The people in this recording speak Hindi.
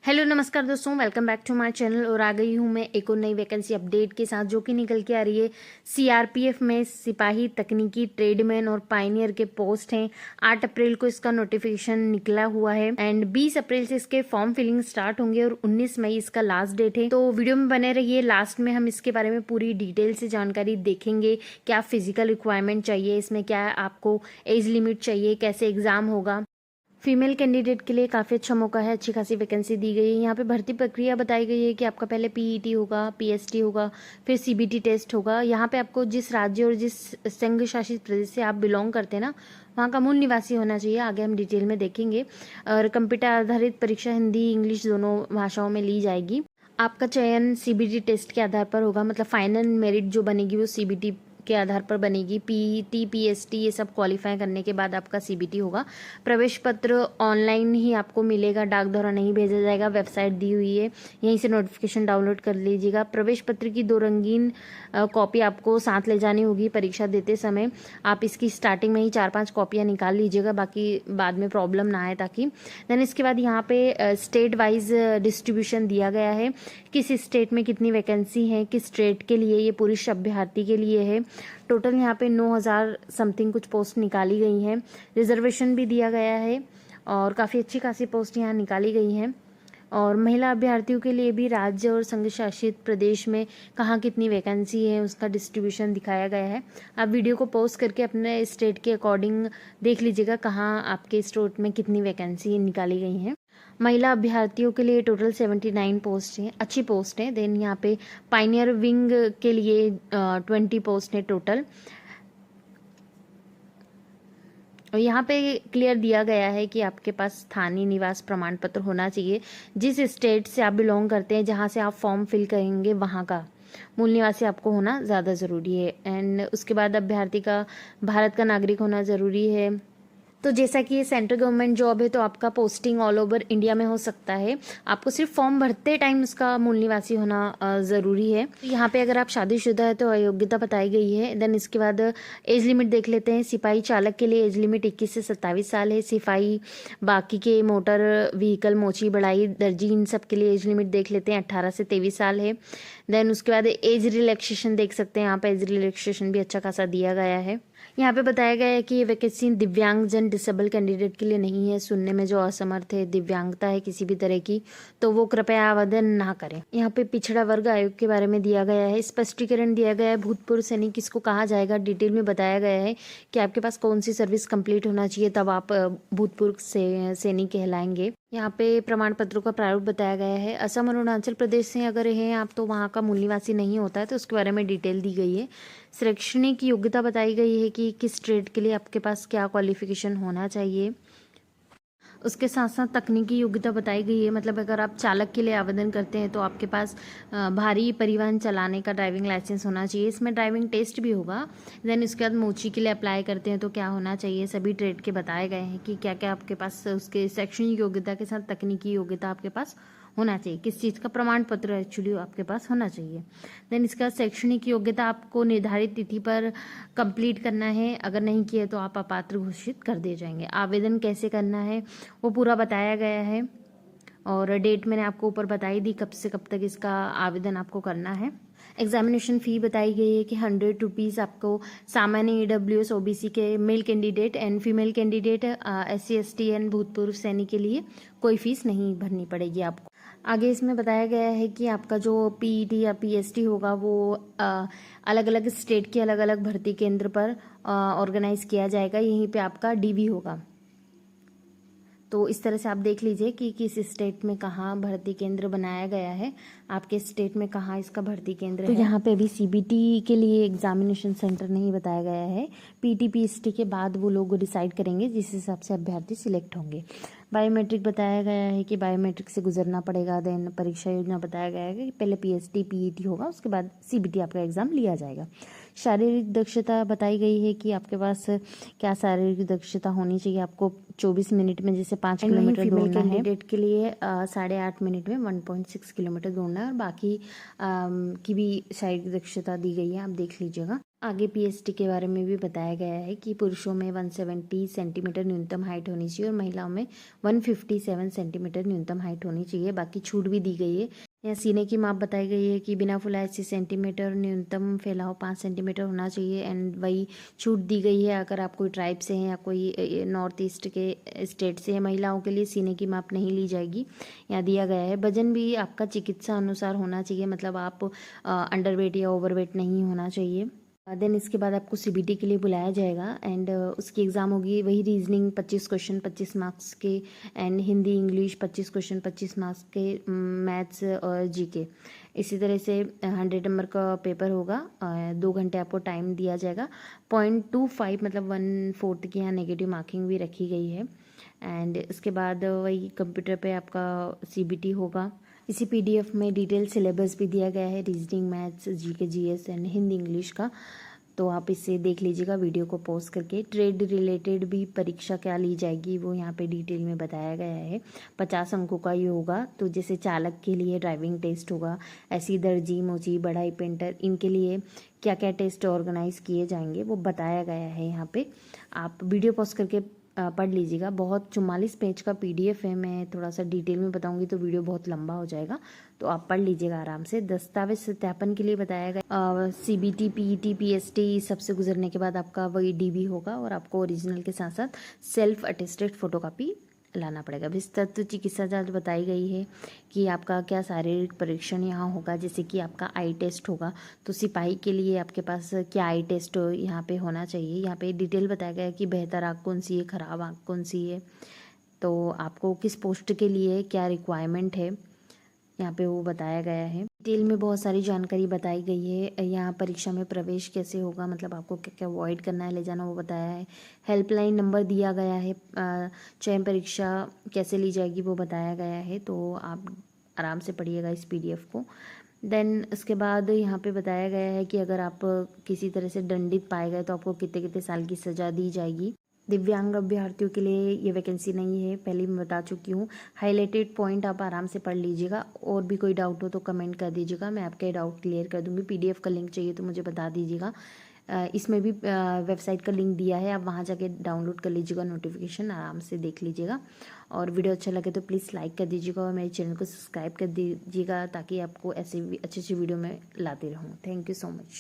हेलो नमस्कार दोस्तों, welcome back to my channel. और आ गई हूँ मैं एक और नई वैकेंसी अपडेट के साथ जो कि निकल के आ रही है। सीआरपीएफ में सिपाही, तकनीकी, ट्रेडमैन और पायनियर के पोस्ट हैं। 8 अप्रैल को इसका नोटिफिकेशन निकला हुआ है एंड 20 अप्रैल से इसके फॉर्म फिलिंग स्टार्ट होंगे और 19 मई इसका लास्ट डेट है। तो वीडियो में बने रहिए, लास्ट में हम इसके बारे में पूरी डिटेल से जानकारी देखेंगे। क्या फिजिकल रिक्वायरमेंट चाहिए, इसमें क्या आपको एज लिमिट चाहिए, कैसे एग्जाम होगा। फीमेल कैंडिडेट के लिए काफ़ी अच्छा मौका है, अच्छी खासी वैकेंसी दी गई है। यहाँ पे भर्ती प्रक्रिया बताई गई है कि आपका पहले पीईटी होगा, पीएसटी होगा, फिर सीबीटी टेस्ट होगा। यहाँ पे आपको जिस राज्य और जिस संघ शासित प्रदेश से आप बिलोंग करते हैं ना, वहाँ का मूल निवासी होना चाहिए। आगे हम डिटेल में देखेंगे। और कंप्यूटर आधारित परीक्षा हिंदी इंग्लिश दोनों भाषाओं में ली जाएगी। आपका चयन सीबीटी टेस्ट के आधार पर होगा, मतलब फाइनल मेरिट जो बनेगी वो सीबीटी के आधार पर बनेगी। पीईटी पीएसटी ये सब क्वालिफाई करने के बाद आपका सीबीटी होगा। प्रवेश पत्र ऑनलाइन ही आपको मिलेगा, डाक द्वारा नहीं भेजा जाएगा। वेबसाइट दी हुई है, यहीं से नोटिफिकेशन डाउनलोड कर लीजिएगा। प्रवेश पत्र की 2 रंगीन कॉपी आपको साथ ले जानी होगी परीक्षा देते समय। आप इसकी स्टार्टिंग में ही 4-5 कॉपियाँ निकाल लीजिएगा, बाकी बाद में प्रॉब्लम ना आए ताकि। देन इसके बाद यहाँ पे स्टेट वाइज डिस्ट्रीब्यूशन दिया गया है, किस स्टेट में कितनी वैकेंसी है, किस स्टेट के लिए। ये पुरुष अभ्यर्थी के लिए है। टोटल यहाँ पे 9,000 समथिंग कुछ पोस्ट निकाली गई हैं। रिजर्वेशन भी दिया गया है और काफ़ी अच्छी खासी पोस्ट यहाँ निकाली गई हैं। और महिला अभ्यर्थियों के लिए भी राज्य और संघ शासित प्रदेश में कहाँ कितनी वैकेंसी है उसका डिस्ट्रीब्यूशन दिखाया गया है। आप वीडियो को पॉज करके अपने स्टेट के अकॉर्डिंग देख लीजिएगा कहाँ आपके स्टेट में कितनी वैकेंसी निकाली गई हैं। महिला अभ्यर्थियों के लिए टोटल 79 पोस्ट हैं, अच्छी पोस्ट है। देन यहाँ पे पाइनियर विंग के लिए 20 पोस्ट है टोटल। और यहाँ पे क्लियर दिया गया है कि आपके पास स्थानीय निवास प्रमाण पत्र होना चाहिए। जिस स्टेट से आप बिलोंग करते हैं, जहाँ से आप फॉर्म फिल करेंगे, वहाँ का मूल निवासी आपको होना ज़्यादा ज़रूरी है। एंड उसके बाद अभ्यर्थी का भारत का नागरिक होना ज़रूरी है। तो जैसा कि ये सेंट्रल गवर्नमेंट जॉब है तो आपका पोस्टिंग ऑल ओवर इंडिया में हो सकता है। आपको सिर्फ फॉर्म भरते टाइम उसका मूल निवासी होना ज़रूरी है। तो यहाँ पे अगर आप शादीशुदा है तो अयोग्यता बताई गई है। देन इसके बाद एज लिमिट देख लेते हैं। सिपाही चालक के लिए एज लिमिट 21 से 27 साल है। सिपाही बाकी के मोटर व्हीकल, मोची, बढ़ाई, दर्जी, इन सब के लिए एज लिमिट देख लेते हैं, 18 से 23 साल है। देन उसके बाद एज रिलैक्सेशन देख सकते हैं। यहाँ पे एज रिलैक्सेशन भी अच्छा खासा दिया गया है। यहाँ पे बताया गया है कि ये वैकेंसी दिव्यांगजन डिसेबल कैंडिडेट के लिए नहीं है। सुनने में जो असमर्थ है, दिव्यांगता है किसी भी तरह की, तो वो कृपया आवेदन ना करें। यहाँ पे पिछड़ा वर्ग आयोग के बारे में दिया गया है, स्पष्टीकरण दिया गया है। भूतपूर्व सैनिक किसको कहा जाएगा, डिटेल में बताया गया है कि आपके पास कौन सी सर्विस कंप्लीट होना चाहिए, तब आप भूतपूर्व सैनिक कहलाएंगे। यहाँ पे प्रमाण पत्रों का प्रारूप बताया गया है। असम और अरुणाचल प्रदेश से अगर हैं आप तो वहाँ का मूल निवासी नहीं होता है, तो उसके बारे में डिटेल दी गई है। शैक्षणिक योग्यता बताई गई है कि किस ट्रेड के लिए आपके पास क्या क्वालिफिकेशन होना चाहिए। उसके साथ साथ तकनीकी योग्यता बताई गई है, मतलब अगर आप चालक के लिए आवेदन करते हैं तो आपके पास भारी परिवहन चलाने का ड्राइविंग लाइसेंस होना चाहिए। इसमें ड्राइविंग टेस्ट भी होगा। देन उसके बाद मोची के लिए अप्लाई करते हैं तो क्या होना चाहिए, सभी ट्रेड के बताए गए हैं कि क्या क्या आपके पास उसके शैक्षणिक योग्यता के साथ तकनीकी योग्यता आपके पास होना चाहिए, किस चीज़ का प्रमाण पत्र एक्चुअली आपके पास होना चाहिए। देन इसका शैक्षणिक योग्यता आपको निर्धारित तिथि पर कंप्लीट करना है, अगर नहीं किए तो आप अपात्र घोषित कर दिए जाएंगे। आवेदन कैसे करना है वो पूरा बताया गया है और डेट मैंने आपको ऊपर बताई दी, कब से कब तक इसका आवेदन आपको करना है। एग्जामिनेशन फ़ी बताई गई है कि 100 रुपीज़ आपको सामान्य EWS OBC के male candidate and female candidate SC ST and भूतपूर्व सैनिक के लिए कोई फीस नहीं भरनी पड़ेगी आपको। आगे इसमें बताया गया है कि आपका जो पीईटी या पीएसटी होगा वो अलग अलग स्टेट के अलग अलग भर्ती केंद्र पर ऑर्गेनाइज किया जाएगा। यहीं पे आपका डीवी होगा। तो इस तरह से आप देख लीजिए कि किस स्टेट में कहाँ भर्ती केंद्र बनाया गया है, आपके स्टेट में कहाँ इसका भर्ती केंद्र है। तो यहाँ पे अभी सीबीटी के लिए एग्जामिनेशन सेंटर नहीं बताया गया है। पीटी पीएसटी के बाद वो लोग डिसाइड करेंगे जिस हिसाब से अभ्यर्थी सिलेक्ट होंगे। बायोमेट्रिक बताया गया है कि बायोमेट्रिक से गुजरना पड़ेगा। देन परीक्षा योजना बताया गया है कि पहले पीएसटी पीईटी होगा, उसके बाद सीबीटी आपका एग्जाम लिया जाएगा। शारीरिक दक्षता बताई गई है कि आपके पास क्या शारीरिक दक्षता होनी चाहिए। आपको 24 मिनट में जैसे 5 किलोमीटर दौड़ना है। कैंडिडेट के लिए 8.5 मिनट में 1.6 किलोमीटर दौड़ना है और बाकी की भी शारीरिक दक्षता दी गई है, आप देख लीजिएगा। आगे पीएसटी के बारे में भी बताया गया है कि पुरुषों में 170 सेंटीमीटर न्यूनतम हाइट होनी चाहिए और महिलाओं में 157 सेंटीमीटर न्यूनतम हाइट होनी चाहिए। बाकी छूट भी दी गई है। यहाँ सीने की माप बताई गई है कि बिना फुलाए 80 सेंटीमीटर, न्यूनतम फैलाव 5 सेंटीमीटर होना चाहिए। एंड वही छूट दी गई है अगर आप कोई ट्राइब से हैं या कोई नॉर्थ ईस्ट के स्टेट से है, महिलाओं के लिए सीने की माप नहीं ली जाएगी। यहाँ दिया गया है वजन भी आपका चिकित्सा अनुसार होना चाहिए, मतलब आप अंडरवेट या ओवरवेट नहीं होना चाहिए। देन इसके बाद आपको सीबीटी के लिए बुलाया जाएगा एंड उसकी एग्ज़ाम होगी वही रीजनिंग 25 क्वेश्चन 25 मार्क्स के, and Hindi English 25 question 25 marks के, मैथ्स और जीके। इसी तरह से 100 नंबर का पेपर होगा। 2 घंटे आपको टाइम दिया जाएगा। 0.25 मतलब 1/4 की यहाँ नेगेटिव मार्किंग भी रखी गई है। एंड इसके बाद वही कंप्यूटर पे आपका सीबीटी होगा। इसी पीडीएफ में डिटेल सिलेबस भी दिया गया है, reasoning, maths, GK, GS and Hindi English का। तो आप इसे देख लीजिएगा वीडियो को पॉज करके। ट्रेड रिलेटेड भी परीक्षा क्या ली जाएगी वो यहाँ पे डिटेल में बताया गया है। 50 अंकों का ये होगा। तो जैसे चालक के लिए ड्राइविंग टेस्ट होगा, ऐसी दर्जी, मोची, बढ़ई, पेंटर, इनके लिए क्या क्या टेस्ट ऑर्गेनाइज किए जाएंगे वो बताया गया है यहाँ पे। आप वीडियो पॉज करके पढ़ लीजिएगा। बहुत 44 पेज का पीडीएफ है। मैं थोड़ा सा डिटेल में बताऊंगी तो वीडियो बहुत लंबा हो जाएगा, तो आप पढ़ लीजिएगा आराम से। दस्तावेज सत्यापन के लिए बताया गया सीबीटी, पीईटी, पीएसटी सबसे गुजरने के बाद आपका वही डीबी होगा और आपको ओरिजिनल के साथ साथ सेल्फ अटेस्टेड फोटोकॉपी लाना पड़ेगा। विस्तृत चिकित्सा जांच बताई गई है कि आपका क्या शारीरिक परीक्षण यहाँ होगा, जैसे कि आपका आई टेस्ट होगा। तो सिपाही के लिए आपके पास क्या आई टेस्ट यहाँ पे होना चाहिए। यहाँ पे डिटेल बताया गया है कि बेहतर आँख कौन सी है, ख़राब आँख कौन सी है, तो आपको किस पोस्ट के लिए क्या रिक्वायरमेंट है यहाँ पे वो बताया गया है। डिटेल में बहुत सारी जानकारी बताई गई है। यहाँ परीक्षा में प्रवेश कैसे होगा, मतलब आपको क्या क्या अवॉइड करना है, ले जाना, वो बताया है। हेल्पलाइन नंबर दिया गया है। चयन परीक्षा कैसे ली जाएगी वो बताया गया है। तो आप आराम से पढ़िएगा इस पीडीएफ को। देन उसके बाद यहाँ पे बताया गया है कि अगर आप किसी तरह से दंडित पाए गए तो आपको कितने कितने साल की सज़ा दी जाएगी। दिव्यांग अभ्यर्थियों के लिए ये वैकेंसी नहीं है, पहले मैं बता चुकी हूँ। हाईलाइटेड पॉइंट आप आराम से पढ़ लीजिएगा। और भी कोई डाउट हो तो कमेंट कर दीजिएगा, मैं आपके डाउट क्लियर कर दूँगी। पीडीएफ का लिंक चाहिए तो मुझे बता दीजिएगा। इसमें भी वेबसाइट का लिंक दिया है, आप वहाँ जाके डाउनलोड कर लीजिएगा, नोटिफिकेशन आराम से देख लीजिएगा। और वीडियो अच्छा लगे तो प्लीज़ लाइक कर दीजिएगा और मेरे चैनल को सब्सक्राइब कर दीजिएगा ताकि आपको ऐसे भी अच्छी अच्छी वीडियो मैं लाती रहूँ। Thank you so much.